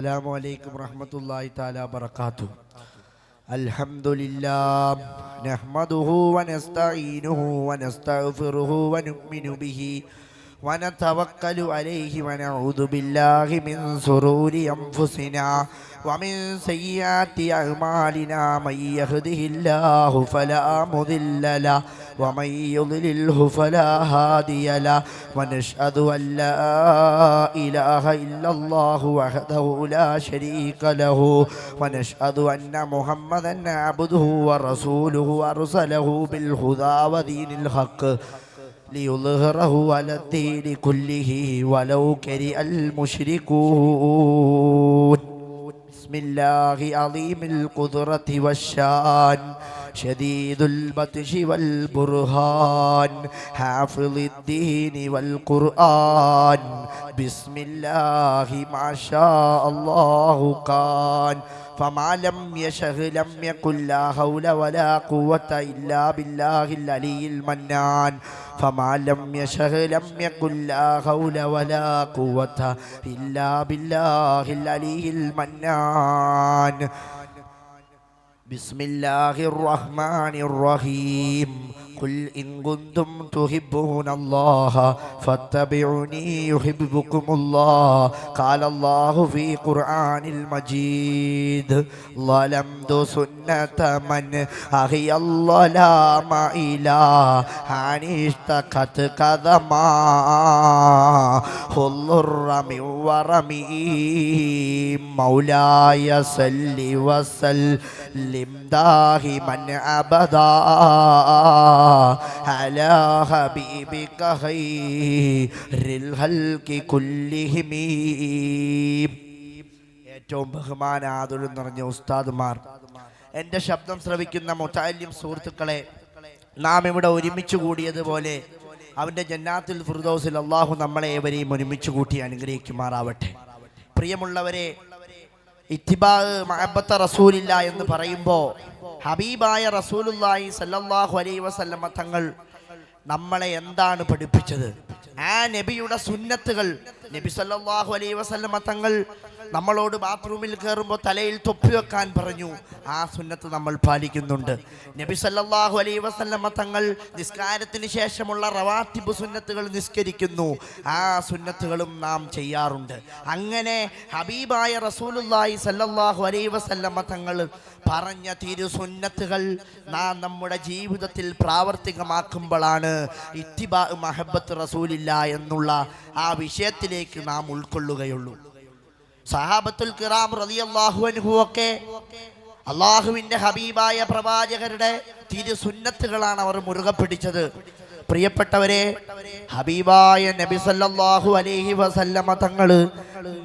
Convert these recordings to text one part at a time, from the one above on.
अस्सलामु अलैकुम रहमतुल्लाहि ताला बरकातुहू। अल्हम्दुलिल्लाह नहमदुहु व नस्तईनुहु व नस्तगफिरुहु व नुमिनु बिही व नतवक्कलु अलैहि व नऊदु बिल्लाहि मिन शुरूरि अनफुसिना व मिन सय्यिआति अअमालिना मन यहदिहिल्लाहु फला मुदिल्ल लहु व मन युद्लिल्हु फला हादिय लहु व नशहदु अन ला इलाहा इल्लल्लाहु वहदहु ला शरीक लहु व नशहदु अन्न मुहम्मदन अब्दुहु व रसूलुहु अरसलहु बिल हुदा व दीनिल हक़ लियुज़हिरहु अलद्दीनि कुल्लिहि वलौ करिहल मुश्रिकून। बिस्मिल्लाहि अज़ीमिल क़ुद्रति वश्शान शदीदुल बत्शि वल बुरहान हाफ़िज़ुद्दीनि वल क़ुरआन बिस्मिल्लाहि माशा अल्लाहु कान फमा लम यशअ लम यकुन ला हौल वला कुव्वत इल्ला बिल्लाहिल अलिय्यिल मन्नान फमा लम यशअ लम यकुन ला हौल वला कुव्वत इल्ला बिल्लाहिल अलिय्यिल मन्नान। बिस्मिल्लाहिर रहमानिर रहीम कुल इन कुंतुम तुहिब्बूनल्लाह फत्तबिऊनी युहिब्बुकुमुल्लाह क़ाल अल्लाहु फ़ी क़ुरआनिल मजीद ज़लमतु सुन्नत मन अहियल्ललाम इलाहन इश्तक़त क़दमा हुल्लुर्रमि वरमी मौलाय सल्लि वसल्लिम दाहिमन अबदा अला हबीबिक खैरिल ഖൽഖി കുല്ലിഹിം। ഏറ്റവും ബഹുമാനാദരം നിറഞ്ഞ ഉസ്താദുമാർ, എൻ്റെ ശബ്ദം ശ്രവിക്കുന്ന മുതഅല്ലിം സുഹൃത്തുക്കളെ, നാം ഇവിടെ ഒരുമിച്ച് കൂടിയതുപോലെ അവൻ്റെ ജന്നാത്തുൽ ഫിർദൗസിൽ അല്ലാഹു നമ്മളെ ഏവരെയും ഒരുമിച്ച് കൂട്ടി അനുഗ്രഹിക്കുമാറാവട്ടെ. പ്രിയമുള്ളവരെ, ഇത്തിബാ മഹബ്ബത്ത റസൂലില്ല എന്ന് പറയുമ്പോൾ ഹബീബായ റസൂലുള്ളാഹി സല്ലല്ലാഹു അലൈഹി വസല്ലമ തങ്ങൾ നമ്മളെ എന്താണ് പഠിപ്പിച്ചത്? ആ നബിയുടെ സുന്നത്തുകൾ. നബി സല്ലല്ലാഹു അലൈഹി വസല്ലമ തങ്ങൾ നമ്മളോട് ബാത്റൂമിൽ കയറുമ്പോൾ തലയിൽ തൊപ്പി വെക്കാൻ പറഞ്ഞു. ആ സുന്നത്ത് നമ്മൾ പാലിക്കുന്നുണ്ട്. നബി സല്ലല്ലാഹു അലൈഹി വസല്ലമ തങ്ങൾ നിസ്കാരത്തിന് ശേഷമുള്ള റവാത്തിബ് സുന്നത്തുകൾ നിസ്കരിക്കുന്നു. ആ സുന്നത്തുകളും നാം ചെയ്യാറുണ്ട്. അങ്ങനെ ഹബീബായ റസൂലുള്ളാഹി സല്ലല്ലാഹു അലൈഹി വസല്ലമ തങ്ങൾ പറഞ്ഞ തിരു സുന്നത്തുകൾ നാം നമ്മുടെ ജീവിതത്തിൽ പ്രാവർത്തികമാക്കുമ്പോഴാണ് ഇത്തിബാ മഹബ്ബത്ത് റസൂലില്ല എന്നുള്ള ആ വിഷയത്തിലേക്ക് നാം ഉൾക്കൊള്ളുകയുള്ളൂ. സഹാബത്തുൽ കിറാം റളിയല്ലാഹു അൻഹു ഒക്കെ അള്ളാഹുവിൻ്റെ ഹബീബായ പ്രവാചകരുടെ തിരു സുന്നത്തുകളാണ് അവർ മുറുകെ പിടിച്ചത്. പ്രിയപ്പെട്ടവരെ, ഹബീബായ നബി സല്ലല്ലാഹു അലൈഹി വസല്ലമ തങ്ങള്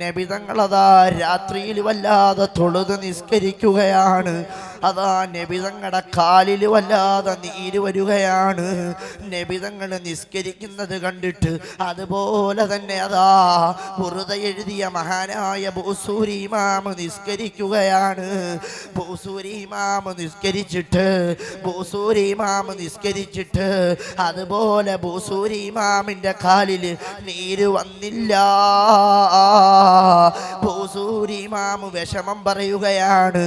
നബി തങ്ങളതാ രാത്രിയിൽ വല്ലാതെ തൊഴുത് നിസ്കരിക്കുകയാണ്. അതാ നബി തങ്ങളുടെ കാലിൽ വല്ലാതെ നീര് വരികയാണ്. നബി തങ്ങൾ നിസ്കരിക്കുന്നത് കണ്ടിട്ട് അതുപോലെ തന്നെ അതാ ബുർദ എഴുതിയ മഹാനായ ബൂസൂരി ഇമാം നിസ്കരിക്കുകയാണ്. ബൂസൂരി ഇമാം നിസ്കരിച്ചിട്ട് അതുപോലെ ബൂസൂരി ഇമാമിൻ്റെ കാലിൽ നീര് വന്നില്ല. ബൂസൂരി ഇമാം വിഷമം പറയുകയാണ്.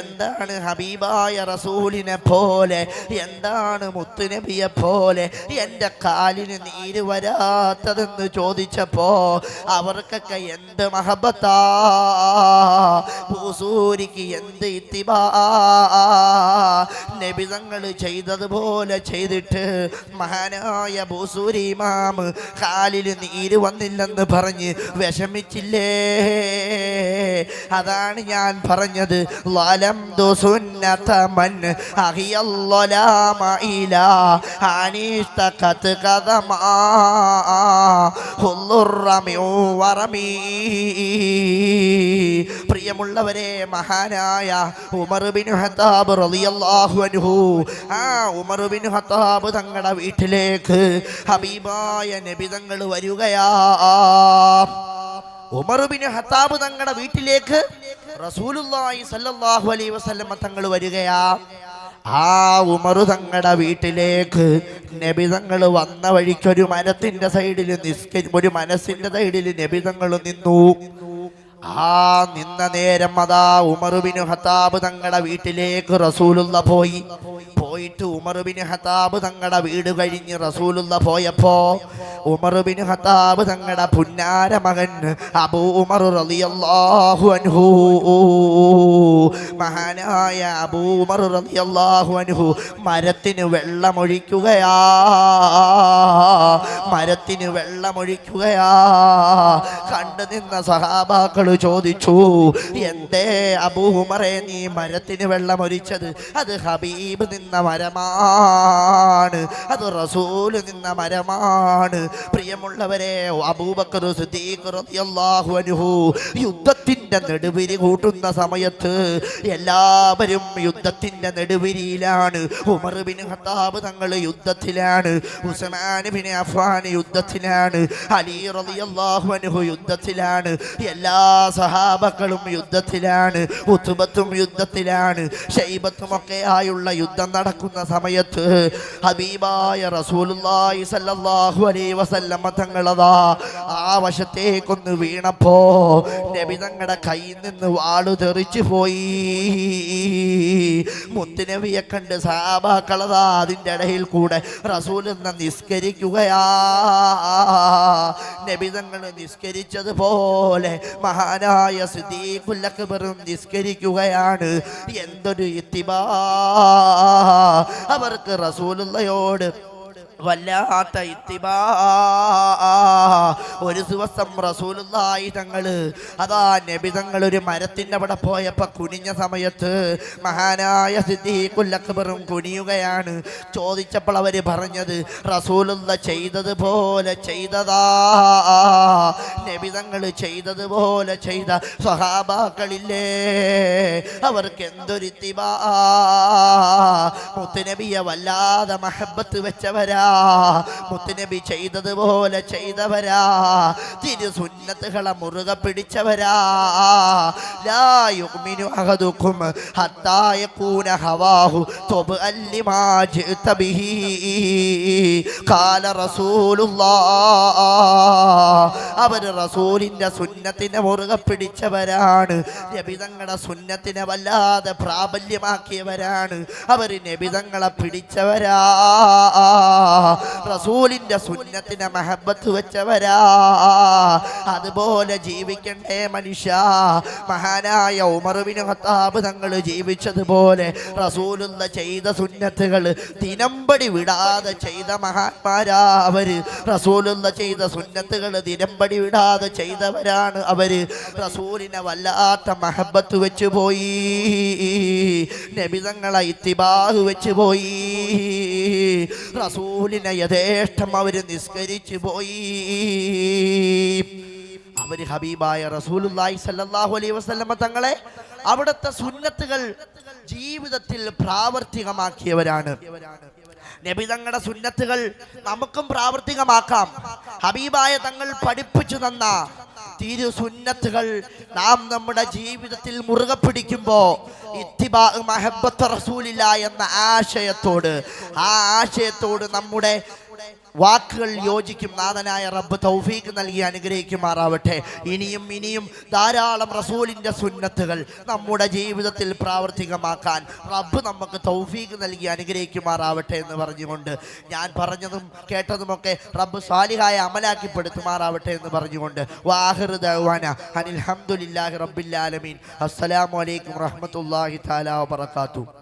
എന്താണ് ഹബീബായ റസൂലിനെ പോലെ, എന്താണ് മുത്തുനബിയെ പോലെ എൻ്റെ കാലിന് നീര് വരാത്തതെന്ന് ചോദിച്ചപ്പോ അവർക്കൊക്കെ എന്ത് മഹബത്താ, ബൂസൂരിക്ക് എന്ത് ഇത്തിബാ. നബി തങ്ങൾ ചെയ്തതുപോലെ ചെയ്തിട്ട് മഹാനായ ബൂസൂരി ഇമാം കാലിന് നീര് വന്നില്ലെന്ന് പറഞ്ഞ് വിഷമിച്ചില്ലേ? അതാണ് ഞാൻ പറഞ്ഞത്. ലലംതു സുന്നത മൻ അഹിയല്ലലാമ ഇലാഹൻ ഇശ്തഖത് ഖദമാ ഹുല്ലുർറമി വറമി. പ്രിയമുള്ളവരെ, മഹാനായ ഉമർ ബിൻ ഖത്താബ് റളിയല്ലാഹു അൻഹു, ആ ഉമർ ബിൻ ഖത്താബ് തങ്ങളുടെ വീട്ടിലേക്ക് ഹബീബായ നബി തങ്ങൾ വരികയാ. ഉമർ ബിൻ ഖത്താബ് തങ്ങളുടെ വീട്ടിലേക്ക് റസൂലുള്ളാഹി സ്വല്ലല്ലാഹു അലൈഹി വസല്ലമ തങ്ങൾ വരികയാ. ആ ഉമർ തങ്ങളുടെ വീട്ടിലേക്ക് നബി തങ്ങൾ വന്ന വഴിക്കൊരു മരത്തിന്റെ സൈഡിൽ ഒരു മനസ്സിന്റെ സൈഡിൽ നബി തങ്ങൾ നിന്നു. ആ നിന്ന നേരം അതാ ഉമർ ബിൻ ഖത്താബ് തങ്ങളുടെ വീട്ടിലേക്ക് റസൂലുള്ള പോയിട്ട് ഉമർ ബിൻ ഖത്താബ് തങ്ങളുടെ വീട് കഴിഞ്ഞ് റസൂലുള്ള പോയപ്പോ ഉമർ ബിൻ ഖത്താബ് തങ്ങളുടെ പുന്നാര മകൻ അബൂ ഉമർ റളിയല്ലാഹു അൻഹു, മഹാനായ അബൂ ഉമർ റളിയല്ലാഹു അൻഹു മരത്തിന് വെള്ളമൊഴിക്കുകയാ, മരത്തിന് വെള്ളമൊഴിക്കുകയാ. കണ്ടു നിന്ന സഹാബാക്കൾ ചോദിച്ചു, എന്തേ അബൂ ഉമറേ നീ മരത്തിന് വെള്ളമൊഴിച്ചത്? അത് ഹബീബ് നിന്ന മരമാണ്, അത് റസൂൽ നിന്ന മരമാണ്. പ്രിയമുള്ളവരെ, അബൂബക്കർ സിദ്ദീഖ് റളിയല്ലാഹു അൻഹു യുദ്ധത്തിന്റെ നെടുവിരി കൂട്ടുന്ന സമയത്ത് എല്ലാവരും യുദ്ധത്തിന്റെ നെടുവിരിയിലാണ്. ഉമർ ബിൻ ഖത്താബ് തങ്ങൾ യുദ്ധത്തിലാണ്, ഉസ്മാൻ ബിൻ അഫ്ഫാൻ യുദ്ധത്തിലാണ്, അലി റളിയല്ലാഹു അൻഹു യുദ്ധത്തിലാണ്, എല്ലാ സഹാബക്കളും യുദ്ധത്തിലാണ്, ഉത്ബത്തും യുദ്ധത്തിലാണ്, ശൈബത്തും ഒക്കെ ആയുള്ള യുദ്ധം നടക്കുന്ന സമയത്ത് ഹബീബായ റസൂലുള്ളാഹി സ്വല്ലല്ലാഹു അലൈഹി വസല്ലം തങ്ങളതാ ആ വശത്തേക്കൊന്ന് വീണപ്പോ നബി തങ്ങളുടെ കയ്യിൽ നിന്ന് വാളു തെറിച്ചു പോയി. മുത്തുനബിയെ കണ്ട് സഹാബാക്കളതാ അതിൻ്റെ ഇടയിൽ കൂടെ റസൂൽ നിസ്കരിക്കുകയാ. നബി തങ്ങൾ നിസ്കരിച്ചതുപോലെ മഹാനായ സിദ്ദീഖുൽ അക്ബർ നിസ്കരിക്കുകയാണ്. എന്തൊരു ഇത്തിബാ! അവർക്ക് റസൂലുള്ളയോട് വല്ലാത്ത ഇത്തിബാ. ഒരു ദിവസം റസൂലുള്ളാഹി തങ്ങള് അതാ നബി തങ്ങൾ ഒരു മരത്തിൻ്റെ അവിടെ പോയപ്പോൾ കുനിഞ്ഞ സമയത്ത് മഹാനായ സിദ്ദീഖുൽ അക്ബറും കുനിയുകയാണ്. ചോദിച്ചപ്പോൾ അവർ പറഞ്ഞത് റസൂലുള്ള ചെയ്തതുപോലെ ചെയ്തതാ, നബി തങ്ങൾ ചെയ്തതുപോലെ ചെയ്ത സ്വഹാബാക്കളില്ലേ, അവർക്ക് എന്തൊരു ഇത്തിബാ! മുത്തുനബിയെ വല്ലാതെ മഹബത്ത് വെച്ചവരാ, മുത്തുനബി ചെയ്തതുപോലെ ചെയ്തവരാ, തിരു സുന്നത്തുകളെ മുറുകെ പിടിച്ചവരാ. ലാ യുഅ്മിനു അഹദുക്കും ഹത്താ യകൂന ഹവാഹു തുബ്അൻ ലിമാ ജിഅത ബിഹി ഖാല റസൂലുള്ളാഹ്. അവർ റസൂലിന്റെ സുന്നത്തിനെ മുറുകെ പിടിച്ചവരാണ്, നബി തങ്ങളുടെ സുന്നത്തിനെ വല്ലാതെ പ്രാബല്യമാക്കിയവരാണ്, അവർ നബി തങ്ങളെ പിടിച്ചവരാ, റസൂലിന്റെ സുന്നത്തിനെ മഹബത്ത് വെച്ചവരാ. അതുപോലെ ജീവിക്കണ്ടേ മനുഷ്യ. മഹാനായ ഉമർ ബിൻ ഖത്താബ് തങ്ങൾ ജീവിച്ചതുപോലെ റസൂലുള്ള ചെയ്ത സുന്നത്തുകൾ ദിനംപടി വിടാതെ ചെയ്ത മഹാന്മാരാ അവര്. റസൂലുള്ള ചെയ്ത സുന്നത്തുകൾ ദിനംപടി വിടാതെ ചെയ്തവരാണ് അവര്. റസൂലിനെ വല്ലാത്ത മഹബത്ത് വെച്ചു പോയി, നബി തങ്ങളെ ഇത്തിബാഹ് വെച്ചു പോയി, റസൂലിനെ യഥേഷ്ടം അവര് നിസ്കരിച്ചു പോയി. അവര് ഹബീബായ റസൂലുള്ളാഹി സ്വല്ലല്ലാഹു അലൈഹി വസല്ലം തങ്ങളെ അവിടുത്തെ സുന്നത്തുകൾ ജീവിതത്തിൽ പ്രാവർത്തികമാക്കിയവരാണ്. നബി തങ്ങളുടെ സുന്നത്തുകൾ നമുക്കും പ്രാവർത്തികമാക്കാം. ഹബീബായ തങ്ങൾ പഠിപ്പിച്ചു തന്ന തിരു സുന്നത്തുകൾ നാം നമ്മുടെ ജീവിതത്തിൽ മുറുകെ പിടിക്കുമ്പോൾ ഇത്തിബാ മഹബ്ബത്ത് റസൂലില്ല എന്ന ആശയത്തോട് നമ്മുടെ വാക്കുകൾ യോജിക്കും. നാഥനായ റബ്ബ് തൗഫീഖ് നൽകി അനുഗ്രഹിക്കുമാറാവട്ടെ. ഇനിയും ഇനിയും ധാരാളം റസൂലിൻ്റെ സുന്നത്തുകൾ നമ്മുടെ ജീവിതത്തിൽ പ്രാവർത്തികമാക്കാൻ റബ്ബ് നമുക്ക് തൗഫീഖ് നൽകി അനുഗ്രഹിക്കുമാറാവട്ടെ എന്ന് പറഞ്ഞുകൊണ്ട് ഞാൻ പറഞ്ഞതും കേട്ടതുമൊക്കെ റബ്ബ് സാലിഹായ അമലാക്കിപ്പെടുത്തുമാറാവട്ടെ എന്ന് പറഞ്ഞുകൊണ്ട് വാഹിറു ദഅ്വാന അനിൽ ഹംദുലില്ലാഹി റബ്ബിൽ ആലമീൻ. അസ്സലാമു അലൈക്കും വറഹ്മത്തുള്ളാഹി തആല വബറകാതുഹു.